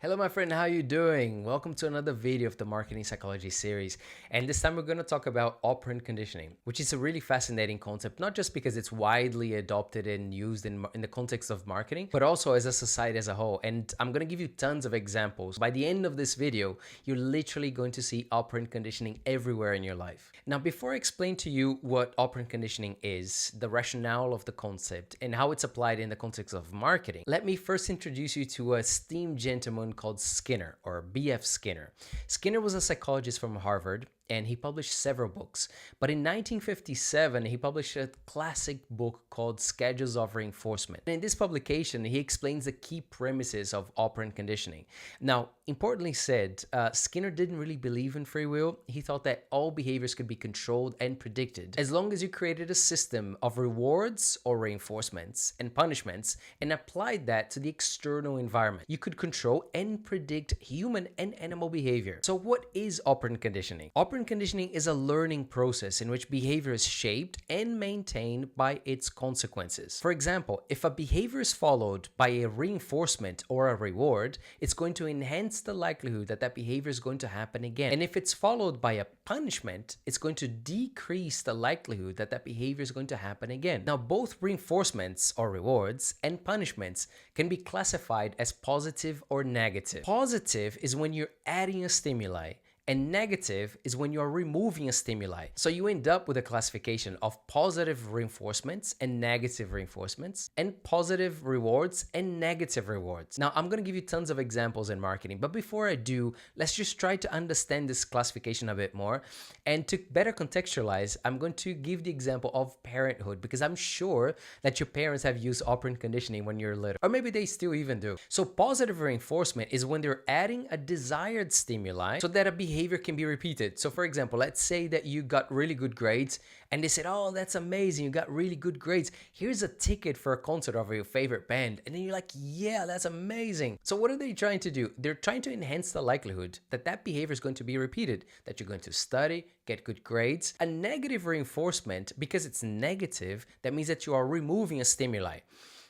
Hello my friend, how you doing? Welcome to another video of the Marketing Psychology series. And this time we're going to talk about operant conditioning, which is a really fascinating concept, not just because it's widely adopted and used in the context of marketing, but also as a society as a whole. And I'm going to give you tons of examples. By the end of this video, you're literally going to see operant conditioning everywhere in your life. Now, before I explain to you what operant conditioning is, the rationale of the concept, and how it's applied in the context of marketing, let me first introduce you to a esteemed gentleman called Skinner, or B.F. Skinner. Skinner was a psychologist from Harvard, and he published several books. But in 1957, he published a classic book called Schedules of Reinforcement. And in this publication, he explains the key premises of operant conditioning. Now, importantly said, Skinner didn't really believe in free will. He thought that all behaviors could be controlled and predicted as long as you created a system of rewards or reinforcements and punishments and applied that to the external environment. You could control and predict human and animal behavior. So what is operant conditioning? Operant conditioning is a learning process in which behavior is shaped and maintained by its consequences. For example, if a behavior is followed by a reinforcement or a reward, it's going to enhance the likelihood that that behavior is going to happen again. And if it's followed by a punishment, it's going to decrease the likelihood that that behavior is going to happen again. Now, both reinforcements or rewards and punishments can be classified as positive or negative. Positive is when you're adding a stimuli, and negative is when you're removing a stimuli. So you end up with a classification of positive reinforcements and negative reinforcements, and positive rewards and negative rewards. Now, I'm gonna give you tons of examples in marketing, but before I do, let's just try to understand this classification a bit more. And to better contextualize, I'm going to give the example of parenthood, because I'm sure that your parents have used operant conditioning when you're little, or maybe they still even do. So positive reinforcement is when they're adding a desired stimuli so that a behavior can be repeated. So for example, let's say that you got really good grades and they said, oh, that's amazing, you got really good grades, here's a ticket for a concert of your favorite band. And then you're like, yeah, that's amazing. So what are they trying to do? They're trying to enhance the likelihood that that behavior is going to be repeated, that you're going to study, get good grades. A negative reinforcement, because it's negative, that means that you are removing a stimuli.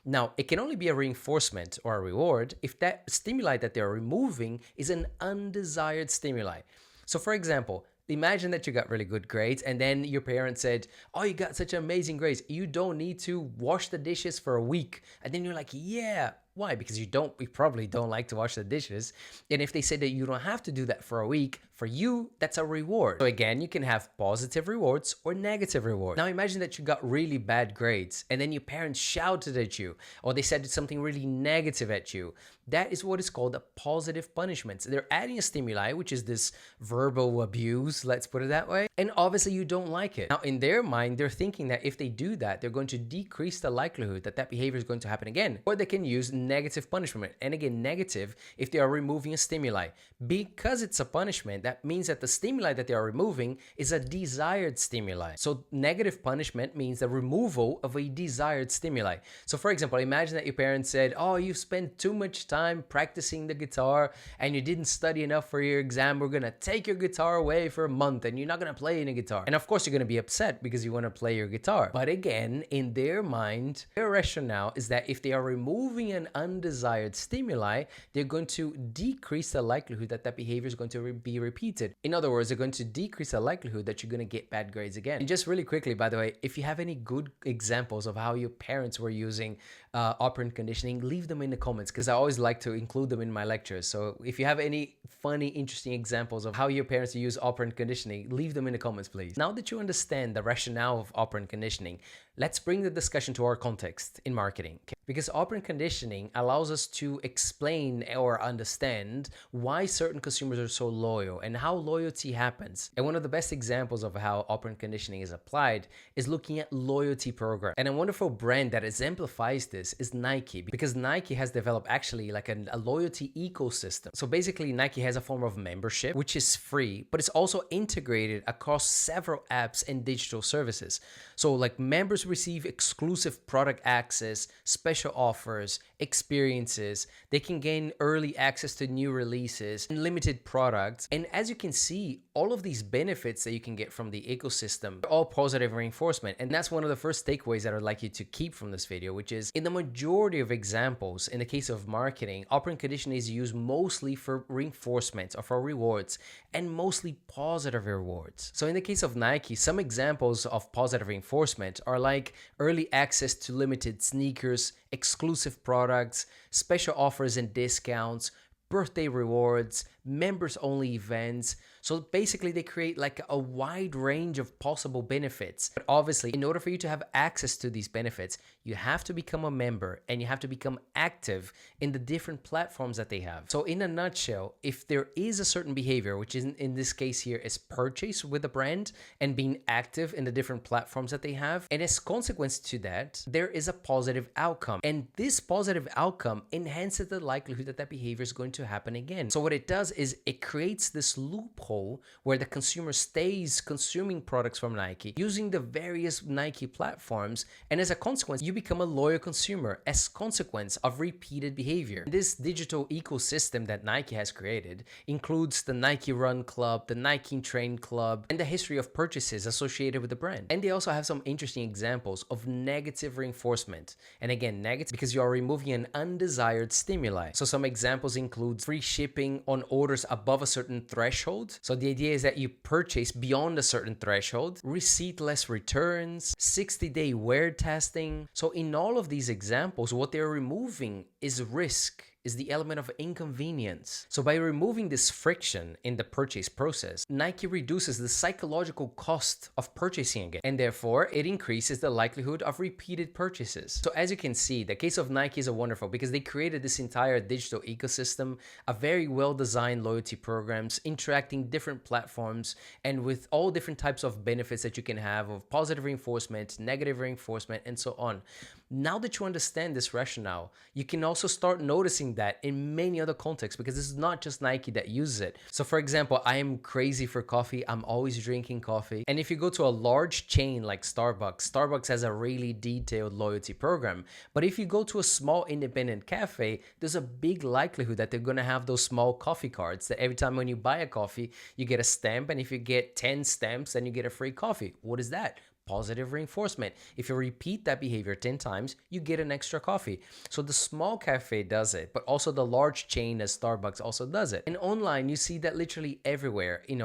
Now, it can only be a reinforcement or a reward if that stimuli that they're removing is an undesired stimuli. So for example, imagine that you got really good grades and then your parents said, oh, you got such amazing grades, you don't need to wash the dishes for a week. And then you're like, yeah. Why? Because you probably don't like to wash the dishes. And if they say that you don't have to do that for a week, for you, that's a reward. So again, you can have positive rewards or negative rewards. Now imagine that you got really bad grades and then your parents shouted at you, or they said something really negative at you. That is what is called a positive punishment. They're adding a stimuli, which is this verbal abuse, let's put it that way. And obviously you don't like it. Now in their mind, they're thinking that if they do that, they're going to decrease the likelihood that that behavior is going to happen again. Or they can use negative punishment. And again, negative if they are removing a stimuli. Because it's a punishment, that means that the stimuli that they are removing is a desired stimuli. So negative punishment means the removal of a desired stimuli. So for example, imagine that your parents said, oh, you spent too much time practicing the guitar and you didn't study enough for your exam. We're gonna take your guitar away for a month and you're not gonna play any guitar. And of course you're gonna be upset because you want to play your guitar. But again, in their mind, their rationale is that if they are removing an undesired stimuli, they're going to decrease the likelihood that that behavior is going to be repeated. In other words, they're going to decrease the likelihood that you're going to get bad grades again. And just really quickly, by the way, if you have any good examples of how your parents were using operant conditioning, leave them in the comments, because I always like to include them in my lectures. So if you have any funny, interesting examples of how your parents use operant conditioning, leave them in the comments, please. Now that you understand the rationale of operant conditioning, let's bring the discussion to our context in marketing. Because operant conditioning allows us to explain or understand why certain consumers are so loyal and how loyalty happens. And one of the best examples of how operant conditioning is applied is looking at loyalty programs. And a wonderful brand that exemplifies this is Nike, because Nike has developed actually like a loyalty ecosystem. So basically Nike has a form of membership, which is free, but it's also integrated across several apps and digital services. So like members receive exclusive product access, special offers, experiences. They can gain early access to new releases and limited products. And as you can see, all of these benefits that you can get from the ecosystem are all positive reinforcement. And that's one of the first takeaways that I'd like you to keep from this video, which is in the majority of examples, in the case of marketing, operant conditioning is used mostly for reinforcement or for rewards, and mostly positive rewards. So in the case of Nike, some examples of positive reinforcement are like early access to limited sneakers, exclusive products, special offers and discounts, birthday rewards, members only events. So basically they create like a wide range of possible benefits. But obviously, in order for you to have access to these benefits, you have to become a member and you have to become active in the different platforms that they have. So in a nutshell, if there is a certain behavior, which in this case here is purchase with a brand and being active in the different platforms that they have, and as consequence to that, there is a positive outcome. And this positive outcome enhances the likelihood that that behavior is going to happen again. So what it does is it creates this loophole where the consumer stays consuming products from Nike using the various Nike platforms, and as a consequence you become a loyal consumer as consequence of repeated behavior. This digital ecosystem that Nike has created includes the Nike Run Club, the Nike Train Club, and the history of purchases associated with the brand. And they also have some interesting examples of negative reinforcement, and again negative because you are removing an undesired stimuli. So some examples include free shipping on orders above a certain threshold. So the idea is that you purchase beyond a certain threshold, receipt-less returns, 60-day wear testing. So in all of these examples, what they're removing is risk, is the element of inconvenience. So by removing this friction in the purchase process, Nike reduces the psychological cost of purchasing again, and therefore it increases the likelihood of repeated purchases. So as you can see, the case of Nike is wonderful because they created this entire digital ecosystem, a very well-designed loyalty programs, interacting different platforms, and with all different types of benefits that you can have of positive reinforcement, negative reinforcement, and so on. Now that you understand this rationale, you can also start noticing that in many other contexts, because this is not just Nike that uses it. So for example, I am crazy for coffee. I'm always drinking coffee. And if you go to a large chain like Starbucks, Starbucks has a really detailed loyalty program. But if you go to a small independent cafe, there's a big likelihood that they're going to have those small coffee cards that every time when you buy a coffee, you get a stamp. And if you get 10 stamps, then you get a free coffee. What is that? Positive reinforcement. If you repeat that behavior 10 times, you get an extra coffee. So the small cafe does it, but also the large chain as Starbucks also does it. And online, you see that literally everywhere, in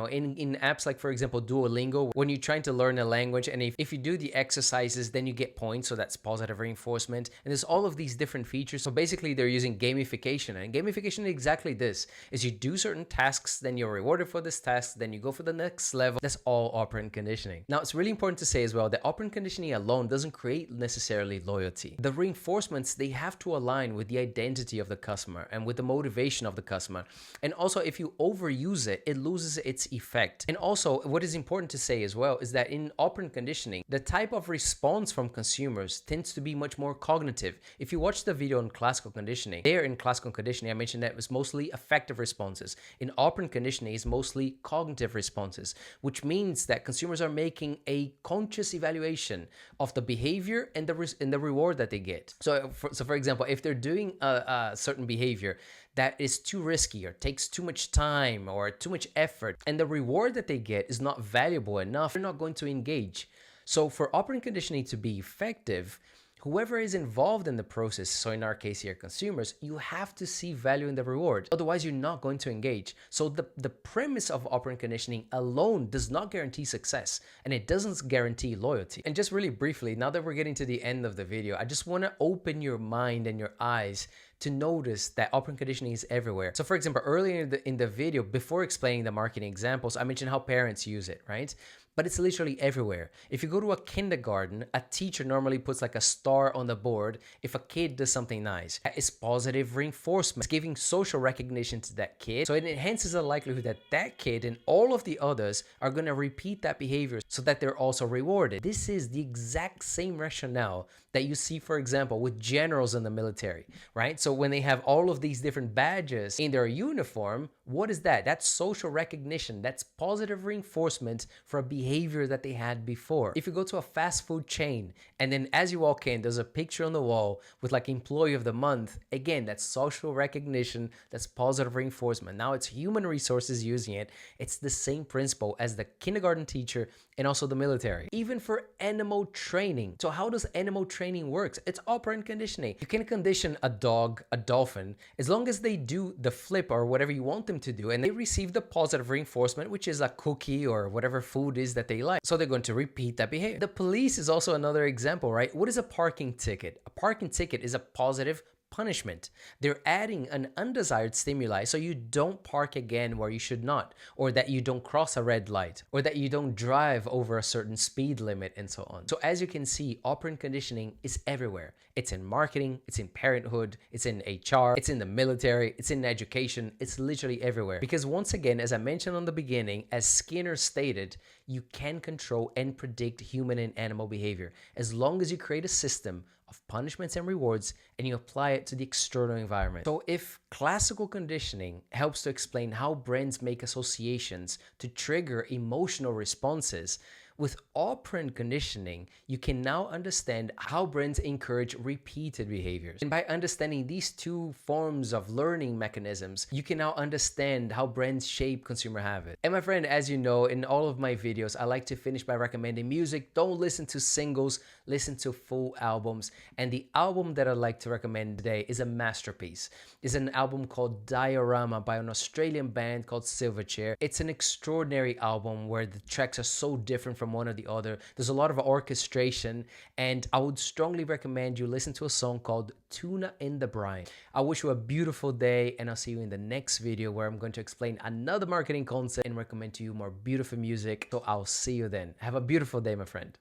apps like, for example, Duolingo, when you're trying to learn a language, and if you do the exercises, then you get points. So that's positive reinforcement. And there's all of these different features. So basically they're using gamification, and gamification is exactly this, is you do certain tasks, then you're rewarded for this task, then you go for the next level. That's all operant conditioning. Now, it's really important to say as well that operant conditioning alone doesn't create necessarily loyalty. The reinforcements, they have to align with the identity of the customer and with the motivation of the customer. And also, if you overuse it, it loses its effect. And also, what is important to say as well is that in operant conditioning, the type of response from consumers tends to be much more cognitive. If you watch the video on classical conditioning, there in classical conditioning, I mentioned that it was mostly affective responses. In operant conditioning, it's mostly cognitive responses, which means that consumers are making a conscious evaluation of the behavior and the reward that they get. So for example, if they're doing a certain behavior that is too risky or takes too much time or too much effort, and the reward that they get is not valuable enough, they're not going to engage. So for operant conditioning to be effective, whoever is involved in the process, so in our case here, consumers, you have to see value in the reward. Otherwise, you're not going to engage. So the premise of operant conditioning alone does not guarantee success, and it doesn't guarantee loyalty. And just really briefly, now that we're getting to the end of the video, I just want to open your mind and your eyes to notice that operant conditioning is everywhere. So for example, earlier in the video, before explaining the marketing examples, I mentioned how parents use it, right? But it's literally everywhere. If you go to a kindergarten, a teacher normally puts like a star on the board if a kid does something nice. That is positive reinforcement. It's giving social recognition to that kid. So it enhances the likelihood that that kid and all of the others are going to repeat that behavior so that they're also rewarded. This is the exact same rationale that you see, for example, with generals in the military, right? So when they have all of these different badges in their uniform, what is that? That's social recognition. That's positive reinforcement for a behavior behavior that they had before. If you go to a fast food chain and then as you walk in, there's a picture on the wall with like employee of the month, again, that's social recognition, that's positive reinforcement. Now it's human resources using it. It's the same principle as the kindergarten teacher and also the military. Even for animal training. So how does animal training work? It's operant conditioning. You can condition a dog, a dolphin, as long as they do the flip or whatever you want them to do, and they receive the positive reinforcement, which is a cookie or whatever food is that they like. So they're going to repeat that behavior. The police is also another example, right? What is a parking ticket? A parking ticket is a positive punishment. They're adding an undesired stimuli so you don't park again where you should not, or that you don't cross a red light, or that you don't drive over a certain speed limit, and so on. So as you can see, operant conditioning is everywhere. It's in marketing, it's in parenthood, it's in HR, it's in the military, it's in education, it's literally everywhere. Because once again, as I mentioned on the beginning, as Skinner stated, you can control and predict human and animal behavior as long as you create a system of punishments and rewards and you apply it to the external environment. So if classical conditioning helps to explain how brains make associations to trigger emotional responses, with operant conditioning, you can now understand how brains encourage repeated behaviors. And by understanding these two forms of learning mechanisms, you can now understand how brains shape consumer habits. And my friend, as you know, in all of my videos, I like to finish by recommending music. Don't listen to singles, listen to full albums. And the album that I'd like to recommend today is a masterpiece. It's an album called Diorama by an Australian band called Silverchair. It's an extraordinary album where the tracks are so different from one or the other. There's a lot of orchestration, and I would strongly recommend you listen to a song called Tuna in the Brine. I wish you a beautiful day, and I'll see you in the next video where I'm going to explain another marketing concept and recommend to you more beautiful music. So I'll see you then. Have a beautiful day, my friend.